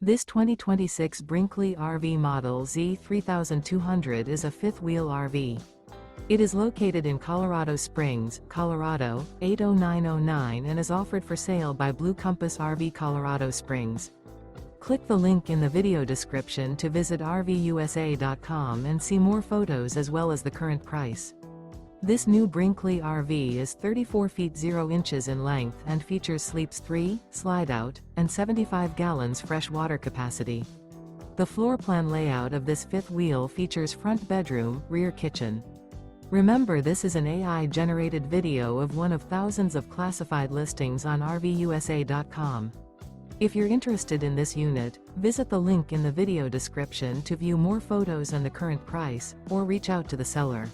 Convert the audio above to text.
This 2026 Brinkley RV Model Z 3200 is a fifth-wheel RV. It is located in Colorado Springs, Colorado, 80909 and is offered for sale by Blue Compass RV Colorado Springs. Click the link in the video description to visit RVUSA.com and see more photos as well as the current price. This new Brinkley RV is 34 feet 0 inches in length and features sleeps 3, slide-out, and 75 gallons fresh water capacity. The floor plan layout of this fifth wheel features front bedroom, rear kitchen. Remember, this is an AI-generated video of one of thousands of classified listings on RVUSA.com. If you're interested in this unit, visit the link in the video description to view more photos and the current price, or reach out to the seller.